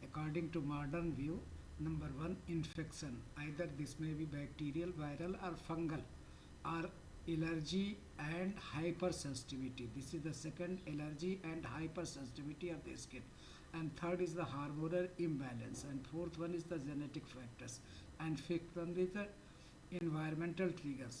according to modern view. Number one, infection. Either this may be bacterial, viral or fungal, or allergy and hypersensitivity. This is the second, allergy and hypersensitivity of the skin. And third is the hormonal imbalance. And fourth one is the genetic factors. And fifth one is the environmental triggers.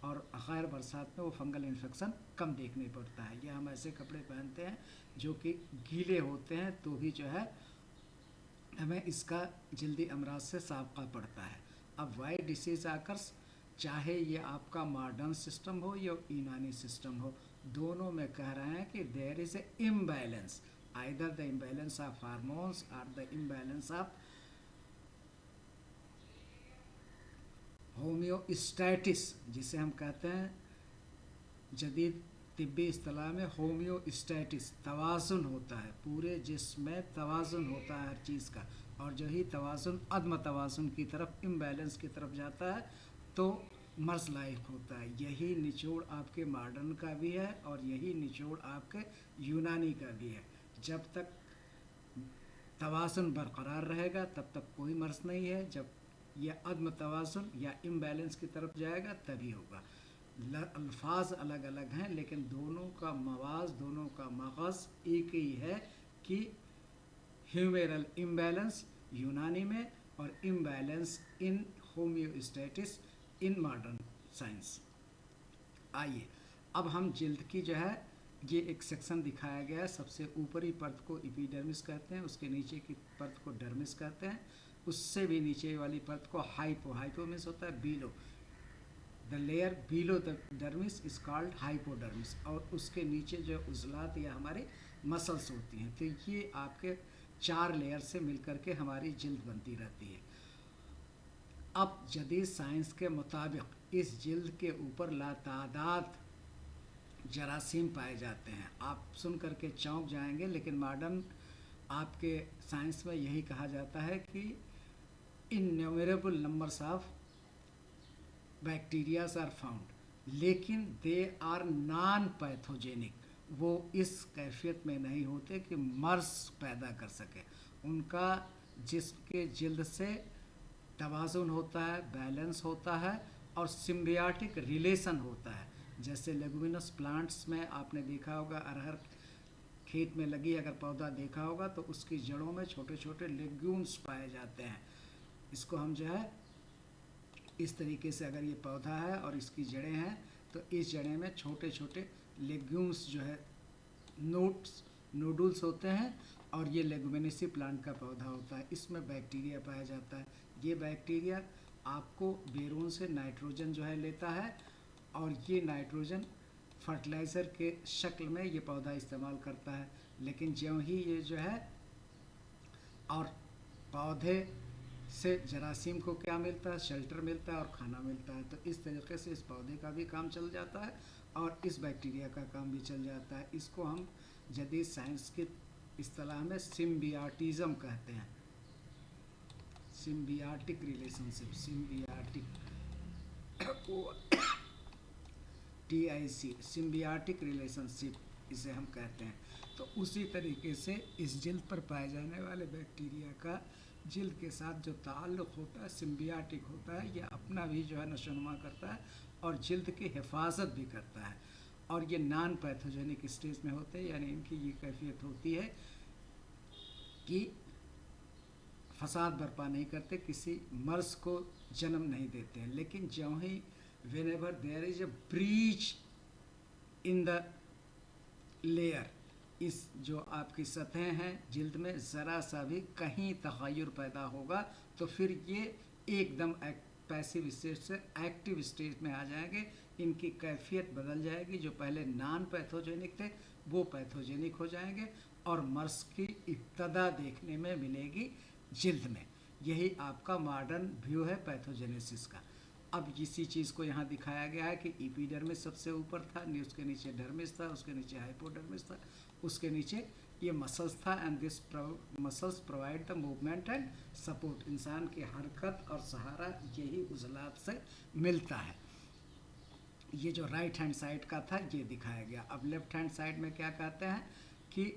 اور غیر برسات میں وہ fungal infection کم دیکھنے پڑتا ہے. یا ہم ایسے کپڑے پہنتے ہیں جو کہ گیلے ہوتے ہیں تو بھی جو ہے ہمیں اس کا جلدی امراض سے سابقہ پڑتا ہے. اب وائی ڈیسیز آکرس، چاہے یہ آپ کا ماڈرن سسٹم ہو یا یونانی سسٹم ہو، دونوں میں کہہ رہے ہیں کہ there is a imbalance, either the imbalance of hormones اور دا امبیلنس آف ہومیو اسٹیٹس، جسے ہم کہتے ہیں جدید طبی اصطلاح میں ہومیو اسٹیٹس. توازن ہوتا ہے، پورے جسم میں توازن ہوتا ہے ہر چیز کا، اور جو ہی توازن عدم توازن کی طرف، امبیلنس کی طرف جاتا ہے تو مرض لاحق ہوتا ہے. یہی نچوڑ آپ کے ماڈرن کا بھی ہے اور یہی نچوڑ آپ کے یونانی کا بھی ہے. جب تک توازن برقرار رہے گا تب تک کوئی مرض نہیں ہے، جب یہ عدم توازن یا امبیلنس کی طرف جائے گا تبھی ہوگا. الفاظ الگ الگ ہیں لیکن دونوں کا مواز، دونوں کا مغز ایک ہی ہے کہ ہیومیرل امبیلنس یونانی میں اور imbalance in homeostasis in modern science. آئیے اب ہم جلد کی جو ہے یہ ایک سیکشن دکھایا گیا ہے. سب سے اوپری پرت کو ایپیڈرمس کہتے ہیں، اس کے نیچے کی پرت کو ڈرمس کہتے ہیں، اس سے بھی نیچے والی پرت کو ہائپومس ہوتا ہے below. The layer below the dermis is called hypodermis, اور اس کے نیچے جو عضلات یا ہماری مسلس ہوتی ہیں. تو یہ آپ کے 4 لیئر سے مل کر کے ہماری جلد بنتی رہتی ہے. اب جدید سائنس کے مطابق اس جلد کے اوپر لاتعداد جراثیم پائے جاتے ہیں. آپ سن کر کے چونک جائیں گے، لیکن ماڈرن آپ کے سائنس میں یہی کہا جاتا ہے کہ innumerable numbers of bacterias are found, لیکن دے آر نان پیتھوجینک. وہ اس کیفیت میں نہیں ہوتے کہ مرض پیدا کر سکے. ان کا جسم کے جلد سے توازن ہوتا ہے، بیلنس ہوتا ہے اور سمبیاٹک ریلیشن ہوتا ہے. جیسے لیگومینس پلانٹس میں آپ نے دیکھا ہوگا، ارہر کھیت میں لگی اگر پودا دیکھا ہوگا تو اس کی جڑوں میں چھوٹے چھوٹے لیگیومس پائے جاتے ہیں. اس کو ہم جو ہے اس طریقے سے، اگر یہ پودا ہے اور اس کی جڑیں ہیں تو اس جڑیں میں چھوٹے چھوٹے لیگیومس جو ہے نوڈلس ہوتے ہیں، اور یہ لیگومینیسی پلانٹ کا پودا ہوتا ہے. اس میں بیکٹیریا پایا جاتا ہے. یہ بیکٹیریا آپ کو بیرون سے نائٹروجن جو ہے لیتا ہے، اور یہ نائٹروجن فرٹیلائزر کے شکل میں یہ پودا استعمال کرتا ہے. لیکن جو ہی یہ جو ہے، اور پودے سے جراثیم کو کیا ملتا ہے؟ شیلٹر ملتا ہے اور کھانا ملتا ہے. تو اس طریقے سے اس پودے کا بھی کام چل جاتا ہے اور اس بیکٹیریا کا کام بھی چل جاتا ہے. اس کو ہم جدید سائنس کی اصطلاح میں سمبیاٹزم کہتے ہیں. سمبیاٹک ریلیشن شپ، سمبیاٹک ریلیشن شپ اسے ہم کہتے ہیں. تو اسی طریقے سے اس جلد پر پائے جانے والے بیکٹیریا کا جلد کے ساتھ جو تعلق ہوتا ہے سمبیاٹک ہوتا ہے. یہ اپنا بھی جو ہے نشو و نما کرتا ہے اور جلد کی حفاظت بھی کرتا ہے. اور یہ نان پیتھوجینک اسٹیج میں ہوتے ہیں، یعنی ان کی یہ کیفیت ہوتی ہے کہ فساد برپا نہیں کرتے، کسی مرض کو جنم نہیں دیتے ہیں. لیکن جو ہی whenever there is a breach in the layer، اس جو آپ کی سطحیں ہیں جلد میں ذرا سا بھی کہیں تغیر پیدا ہوگا تو پھر یہ ایک دم پیسیو اسٹیج سے ایکٹیو اسٹیج میں آ جائیں گے. ان کی کیفیت بدل جائے گی، جو پہلے نان پیتھوجینک تھے وہ پیتھوجینک ہو جائیں گے، اور مرض کی ابتدا دیکھنے میں ملے گی جلد میں. یہی آپ کا ماڈرن ویو ہے پیتھوجینیسس کا. اب اسی چیز کو یہاں دکھایا گیا ہے کہ ایپیڈرمس سب سے اوپر تھا، اس کے نیچے ڈرمس تھا، اس کے نیچے ہائپوڈرمس تھا، اس کے نیچے یہ مسلس تھا. And this muscles provide the movement and support. انسان کی حرکت اور سہارا یہی عضلات سے ملتا ہے. یہ جو رائٹ ہینڈ سائڈ کا تھا یہ دکھایا گیا. اب لیفٹ ہینڈ سائڈ میں کیا کہتے ہیں کہ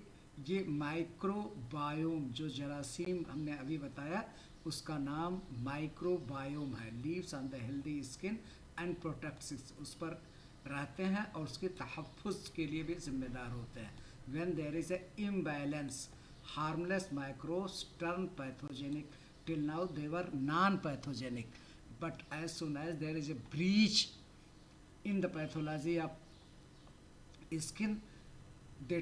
یہ مائکرو بایوم، جو جراثیم ہم نے ابھی بتایا اس کا نام مائکرو بایوم ہے. Lives on the healthy skin and protects, اس پر رہتے ہیں اور اس کے تحفظ کے لیے بھی ذمہ دار ہوتے ہیں. When there is a imbalance harmless micros turn pathogenic. Till now they were non pathogenic, but as soon as there is a breach In the pathology of skin, they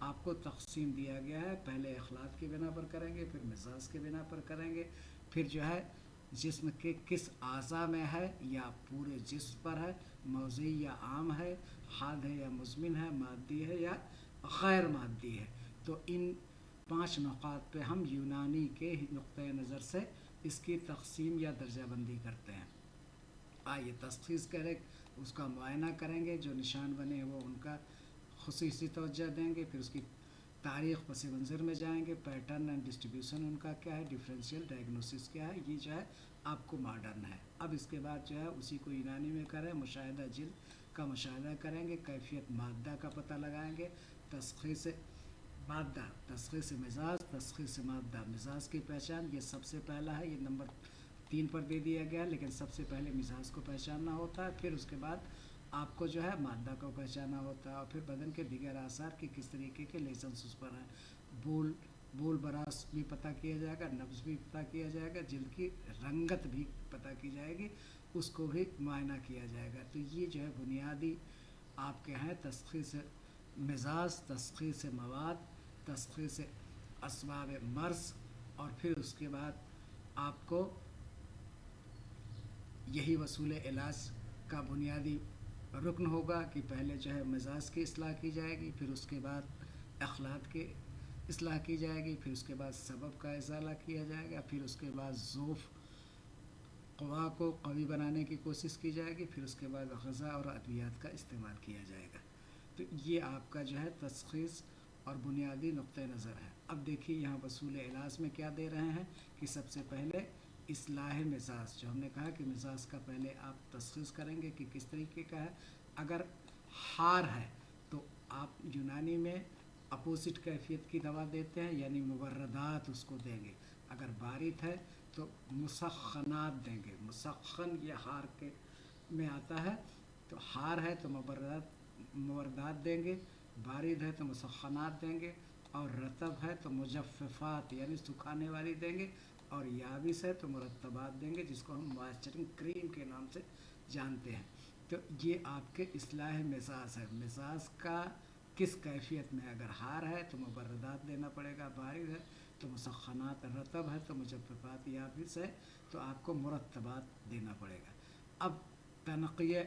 آپ کو تقسیم دیا گیا ہے، پہلے اخلاق کی بنا پر کریں گے، پھر مزاج کی بنا پر کریں گے، پھر جو ہے جسم کے کس اعضاء میں ہے یا پورے جسم پر ہے، موضعی یا عام ہے، حاد ہے یا مزمن ہے، مادی ہے یا غیر مادی ہے۔ تو ان 5 نقاط پہ ہم یونانی کے نقطۂ نظر سے اس کی تقسیم یا درجہ بندی کرتے ہیں۔ آئیے تشخیص کریں، اس کا معائنہ کریں گے، جو نشان بنے وہ ان کا خصوصی توجہ دیں گے، پھر اس کی تاریخ پس منظر میں جائیں گے، پیٹرن اینڈ ڈسٹریبیوشن ان کا کیا ہے، ڈیفرینشیل ڈائگنوسس کیا ہے، یہ جو ہے آپ کو ماڈرن ہے۔ اب اس کے بعد جو ہے اسی کو یونانی میں کریں، مشاہدہ جلد کا مشاہدہ کریں گے، کیفیت مادہ کا پتہ لگائیں گے، تشخیص مادہ، تشخیص مزاج، تشخیص مادہ، مزاج کی پہچان، یہ سب سے پہلا ہے، یہ نمبر 3 پر دے دیا گیا، لیکن سب سے پہلے مزاج کو پہچاننا ہوتا ہے، پھر اس کے بعد آپ کو جو ہے مادہ کو پہچاننا ہوتا ہے، اور پھر بدن کے دیگر اعضاء کی کس طریقے کے لیسنس اس پر ہیں، بول براس بھی پتہ کیا جائے گا، نبض بھی پتہ کیا جائے گا، جلد کی رنگت بھی پتہ کی جائے گی، اس کو بھی معائنہ کیا جائے گا۔ تو یہ جو ہے بنیادی آپ کے ہیں تشخیص مزاج، تشخیص مواد، تشخیص اسباب مرض، اور پھر اس کے بعد آپ کو یہی وصول علاج کا بنیادی رکن ہوگا کہ پہلے جو ہے مزاج کی اصلاح کی جائے گی، پھر اس کے بعد اخلاق کی اصلاح کی جائے گی، پھر اس کے بعد سبب کا ازالہ کیا جائے گا، پھر اس کے بعد ضعف قوا کو قوی بنانے کی کوشش کی جائے گی، پھر اس کے بعد غذا اور ادویات کا استعمال کیا جائے گا۔ تو یہ آپ کا جو ہے تشخیص اور بنیادی نقطہ نظر ہے۔ اب دیکھیے یہاں وصول علاج میں کیا دے رہے ہیں کہ سب سے پہلے اصلاح مزاج، جو ہم نے کہا کہ مزاج کا پہلے آپ تشخیص کریں گے کہ کس طریقے کا ہے۔ اگر ہار ہے تو آپ یونانی میں اپوزٹ کیفیت کی دوا دیتے ہیں، یعنی مبردات اس کو دیں گے۔ اگر بارد ہے تو مسخنات دیں گے، مسخن یہ ہار کے میں آتا ہے، تو ہار ہے تو مبردات دیں گے، بارد ہے تو مسخنات دیں گے، اور رطب ہے تو مجففات یعنی سکھانے والی دیں گے، اور یابس ہے تو مرطبات دیں گے، جس کو ہم موئسچرنگ کریم کے نام سے جانتے ہیں۔ تو یہ آپ کے اصلاح مزاج ہے۔ مزاج کا کس کیفیت میں، اگر ہار ہے تو مبردات دینا پڑے گا، بارد ہے تو مسخنات، رطب ہے تو مجففات، یابس ہے تو آپ کو مرطبات دینا پڑے گا۔ اب تنقیہ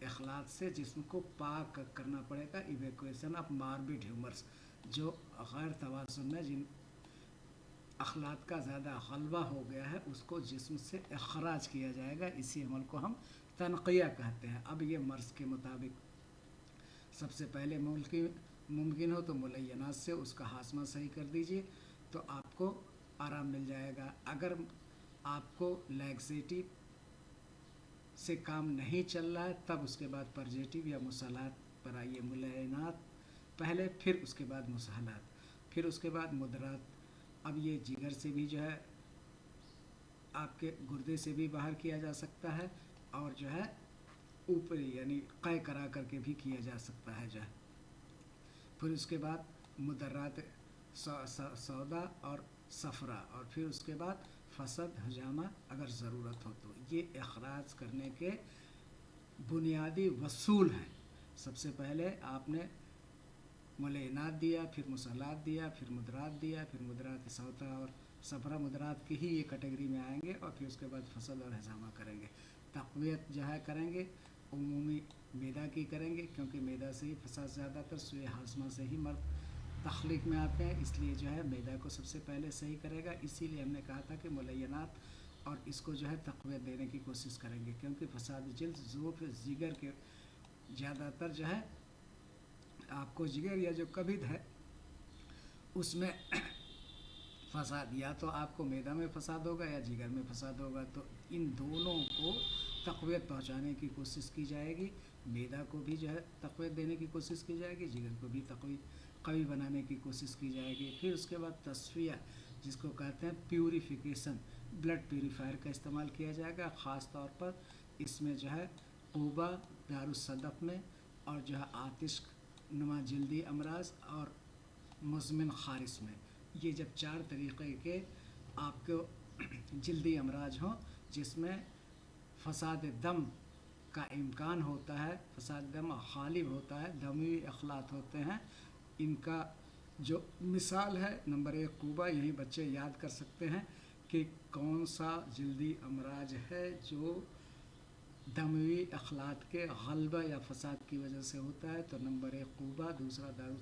اخلاط سے جسم کو پاک کرنا پڑے گا، ایویکویشن آف ماربڈ ہیومرس، جو غیر توازن میں جن اخلاط کا زیادہ غلبہ ہو گیا ہے اس کو جسم سے اخراج کیا جائے گا، اسی عمل کو ہم تنقیہ کہتے ہیں۔ اب یہ مرض کے مطابق سب سے پہلے ممکن ہو تو ملینات سے اس کا ہاضمہ صحیح کر دیجئے تو آپ کو آرام مل جائے گا۔ اگر آپ کو لیگزیٹو سے کام نہیں چل رہا ہے تب اس کے بعد پرجیٹو یا مسالات پر آئیے، ملینات پہلے، پھر اس کے بعد مسالات، پھر اس کے بعد مدرات۔ اب یہ جگر سے بھی جو ہے آپ کے گردے سے بھی باہر کیا جا سکتا ہے، اور جو ہے اوپری یعنی قے کرا کر کے بھی کیا جا سکتا ہے جو ہے۔ پھر اس کے بعد مدرات سودا اور صفرا، اور پھر اس کے بعد فسد حجامہ اگر ضرورت ہو تو۔ یہ اخراج کرنے کے بنیادی وصول ہیں۔ سب سے پہلے آپ نے ملینات دیا، پھر مسالات دیا، پھر مدرات دیا، پھر مدرات سودا اور صفرا مدرات کی ہی یہ کیٹیگری میں آئیں گے، اور پھر اس کے بعد فسد اور حجامہ کریں گے۔ تقویت جو ہے کریں گے عمومی میدا کی کریں گے، کیونکہ میدا سے ہی فساد زیادہ تر سوئے ہاضمہ سے ہی مرد تخلیق میں آتے ہیں، اس لیے جو ہے میدا کو سب سے پہلے صحیح کرے گا۔ اسی لیے ہم نے کہا تھا کہ ملینات اور اس کو جو ہے تقویت دینے کی کوشش کریں گے، کیونکہ فساد جلد ضعف جگر کے زیادہ تر جو ہے آپ کو جگر یا جو کبد ہے اس میں فساد، یا تو آپ کو میدا میں فساد ہوگا یا جگر میں فساد ہوگا، تو ان دونوں کو تقویت پہنچانے کی کوشش کی جائے گی۔ میدا کو بھی جو ہے تقویت دینے کی کوشش کی جائے گی، جگر کو بھی قوی بنانے کی کوشش کی جائے گی۔ پھر اس کے بعد تصفیہ، جس کو کہتے ہیں پیوریفیکیشن، بلڈ پیوریفائر کا استعمال کیا جائے گا، خاص طور پر اس میں جو ہے قوبہ، دارالصدف میں، اور جو ہے آتش نما جلدی امراض اور مزمن خارش میں۔ یہ جب 4 طریقے کے آپ کو جلدی امراض ہوں جس میں فساد دم کا امکان ہوتا ہے، فساد دم غالب ہوتا ہے، دموی اخلاط ہوتے ہیں، ان کا جو مثال ہے نمبر 1 کوبا، یہیں بچے یاد کر سکتے ہیں کہ کون سا جلدی امراض ہے جو دموی اخلاط کے غلبہ یا فساد کی وجہ سے ہوتا ہے، تو نمبر 1 کوبا، دوسرا دارو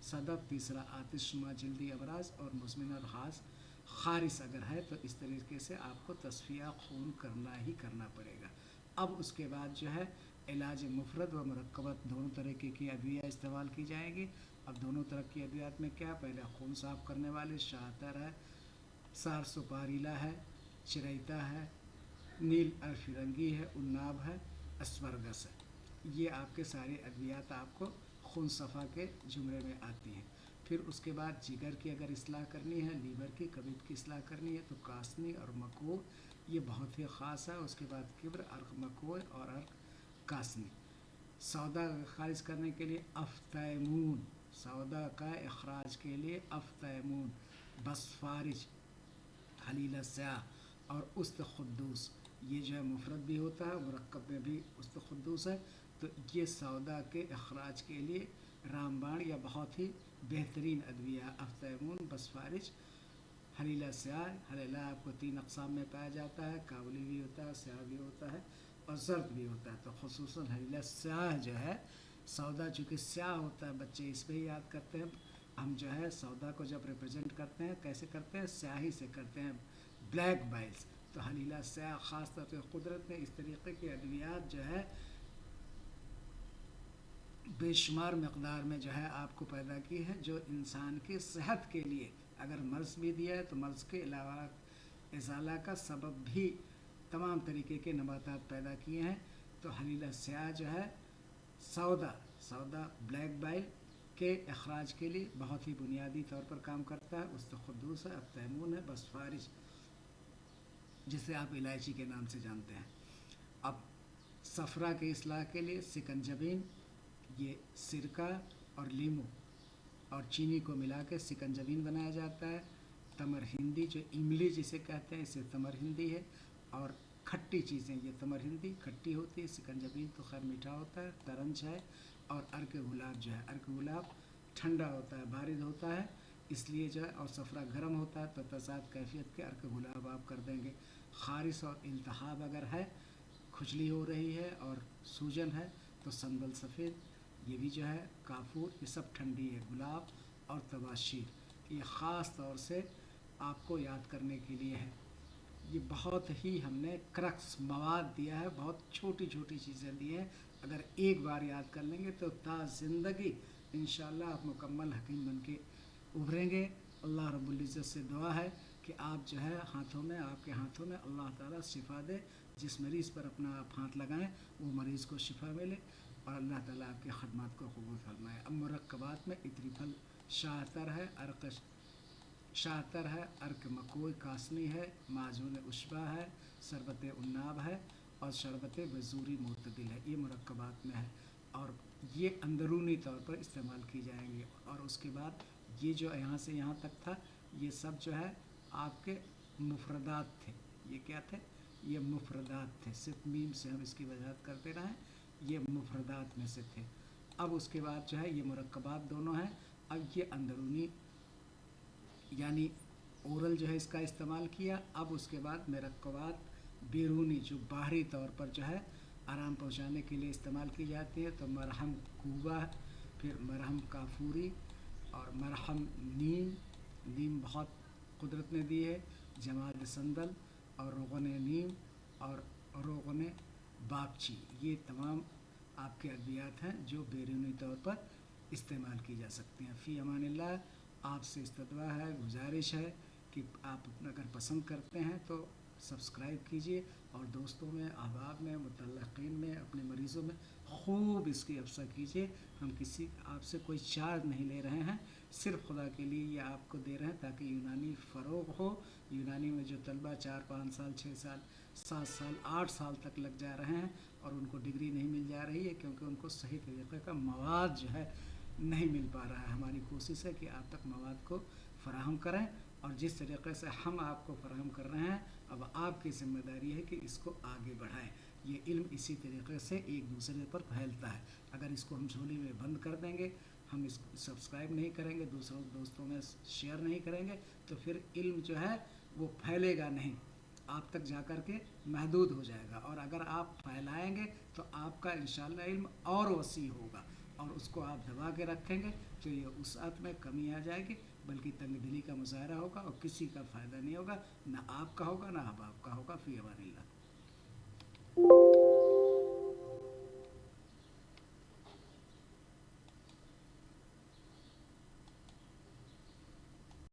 صدف، تیسرا آتش شما جلدی امراض، اور مزمن الخاص خارس اگر ہے تو اس طریقے سے آپ کو تصفیہ خون کرنا ہی کرنا پڑے گا۔ اب اس کے بعد جو ہے علاج مفرد و مرکبات دونوں طریقے کی ادویہ استعمال کی جائیں گی۔ اب دونوں طرح کی ادویات میں کیا، پہلے خون صاف کرنے والے شاہتر ہے، سارسوپاریلا ہے، چریتا ہے، نیل فرنگی ہے، اناب ہے، اسپرگس ہے۔ یہ آپ کے سارے ادویات آپ کو خون صفا کے زمرے میں آتی ہیں۔ پھر اس کے بعد جگر کی اگر اصلاح کرنی ہے، لیور کی کبد کی اصلاح کرنی ہے تو کاسنی اور مکوہ یہ بہت ہی خاص ہے۔ اس کے بعد کبر، عرق مکوہ اور عرق کاسنی۔ سودا خارج کرنے کے لیے افطیمون، سودا کا اخراج کے لیے افطیمون، بسفارج، حلیلہ سیاہ اور استخدوس، یہ جو ہے مفرد بھی ہوتا ہے، مرکب میں بھی استخدوس ہے، تو یہ سودا کے اخراج کے لیے رام باڑ یا بہت ہی بہترین ادویہ افطیمون، بسفارج، حلیلہ سیاہ۔ حلیلہ آپ کو 3 اقسام میں پایا جاتا ہے، کابلی بھی ہوتا ہے، سیاہ بھی ہوتا ہے اور زرد بھی ہوتا ہے، تو خصوصاً حلیلہ سیاہ جو ہے، سودا چونکہ سیاہ ہوتا ہے بچے اس پہ ہی یاد کرتے ہیں، ہم جو ہے سودا کو جب ریپرزینٹ کرتے ہیں کیسے کرتے ہیں، سیاہی سے کرتے ہیں، بلیک بائلز، تو حلیلہ سیاہ خاص طور پہ قدرت نے اس طریقے کے ادویات جو ہے بے شمار مقدار میں جو ہے آپ کو پیدا کی ہے، جو انسان کی صحت کے لیے اگر مرض بھی دیا ہے تو مرض کے علاوہ ازالہ کا سبب بھی تمام طریقے کے نباتات پیدا کیے ہیں۔ تو حلیلہ سیاہ جو ہے سودا بلیک بائل کے اخراج کے لیے بہت ہی بنیادی طور پر کام کرتا ہے، استخدوس ہے، افطیمون ہے، بسفارج جسے آپ الائچی کے نام سے جانتے ہیں۔ اب صفرا کی اصلاح کے لیے سکنجبین، یہ سرکہ اور لیمو اور چینی کو ملا کے سکنجبین بنایا جاتا ہے۔ تمر ہندی جو املی جسے کہتے ہیں، اسے تمر ہندی ہے، اور کھٹی چیزیں یہ تمر ہندی کھٹی ہوتی ہے، سکنجبین تو خیر میٹھا ہوتا ہے، ترنج ہے، اور ارک گلاب جو ہے، ارک گلاب ٹھنڈا ہوتا ہے، بارد ہوتا ہے، اس لیے جو ہے، اور صفرا گرم ہوتا ہے، تو تضاد کیفیت کے ارک گلاب آپ کر دیں گے۔ خارش اور التہاب اگر ہے، کھجلی ہو رہی ہے اور سوجن ہے تو سنبل سفید، یہ بھی جو ہے، کافور، یہ سب ٹھنڈی ہے، گلاب اور تباشیر، یہ خاص طور سے آپ کو یاد کرنے کے لیے ہے۔ یہ بہت ہی ہم نے کرکس مواد دیا ہے، بہت چھوٹی چھوٹی چیزیں دی ہیں، اگر ایک بار یاد کر لیں گے تو تا زندگی انشاءاللہ آپ مکمل حکیم بن کے ابھریں گے۔ اللہ رب العزت سے دعا ہے کہ آپ جو ہے آپ کے ہاتھوں میں اللہ تعالیٰ شفا دے، جس مریض پر اپنا آپ ہاتھ لگائیں وہ مریض کو شفا ملے، اور اللہ تعالیٰ آپ کی خدمات کو قبول فرمائے۔ اب مرکبات میں اتری پھل شاہتر ہے، ارک مکوئی کاسنی ہے، معجون عشبہ ہے، شربت اناب ہے، اور شربت وزوری معتدل ہے، یہ مرکبات میں ہے، اور یہ اندرونی طور پر استعمال کی جائیں گے۔ اور اس کے بعد یہ جو یہاں سے یہاں تک تھا، یہ سب جو ہے آپ کے مفردات تھے۔ یہ کیا تھے؟ یہ مفردات تھے، صرف میم سے ہم اس کی وضاحت کرتے رہیں، یہ مفردات میں سے تھے۔ اب اس کے بعد جو ہے یہ مرکبات دونوں ہیں، اب یہ اندرونی یعنی اورل جو ہے اس کا استعمال کیا، اب اس کے بعد مرکبات بیرونی جو باہری طور پر جو ہے آرام پہنچانے کے لیے استعمال کی جاتی ہے، تو مرہم کوبا، پھر مرہم کافوری، اور مرہم نیم بہت قدرت نے دی ہے، جماد سندل، اور روغن نیم، اور روغن باگچی، یہ تمام آپ کے ادویات ہیں جو بیرونی طور پر استعمال کی جا سکتی ہیں۔ فی امان اللہ، آپ سے استدعا ہے، گزارش ہے کہ آپ اگر پسند کرتے ہیں تو سبسکرائب کیجئے، اور دوستوں میں، احباب میں، متعلقین میں، اپنے مریضوں میں خوب اس کی افشا کیجئے۔ ہم آپ سے کوئی چارج نہیں لے رہے ہیں، صرف خدا کے لیے یہ آپ کو دے رہے ہیں تاکہ یونانی فروغ ہو۔ یونانی میں جو طلبہ 4-5 سال، 6 سال، 7 سال، 8 سال تک لگ جا رہے ہیں اور ان کو ڈگری نہیں مل جا رہی ہے کیونکہ ان کو صحیح طریقے کا مواد جو ہے نہیں مل پا رہا ہے۔ ہماری کوشش ہے کہ آپ تک مواد کو فراہم کریں، اور جس طریقے سے ہم آپ کو فراہم کر رہے ہیں، اب آپ کی ذمہ داری ہے کہ اس کو آگے بڑھائیں۔ یہ علم اسی طریقے سے ایک دوسرے پر پھیلتا ہے، اگر اس کو ہم جھولی میں بند کر دیں گے ہم اس کو سبسکرائب نہیں کریں گے، دوسروں دوستوں میں شیئر نہیں کریں گے، تو پھر علم جو ہے وہ پھیلے گا نہیں، آپ تک جا کر کے محدود ہو جائے گا. اور اگر آپ پھیلائیں گے تو آپ کا انشاءاللہ علم اور وسیع ہوگا، اور اس کو آپ دبا کے رکھیں گے تو یہ وسعت میں کمی آ جائے گی، بلکہ تنگ دلی کا مظاہرہ ہوگا اور کسی کا فائدہ نہیں ہوگا، نہ آپ کا ہوگا نہ احباب کا ہوگا. فی امان اللہ.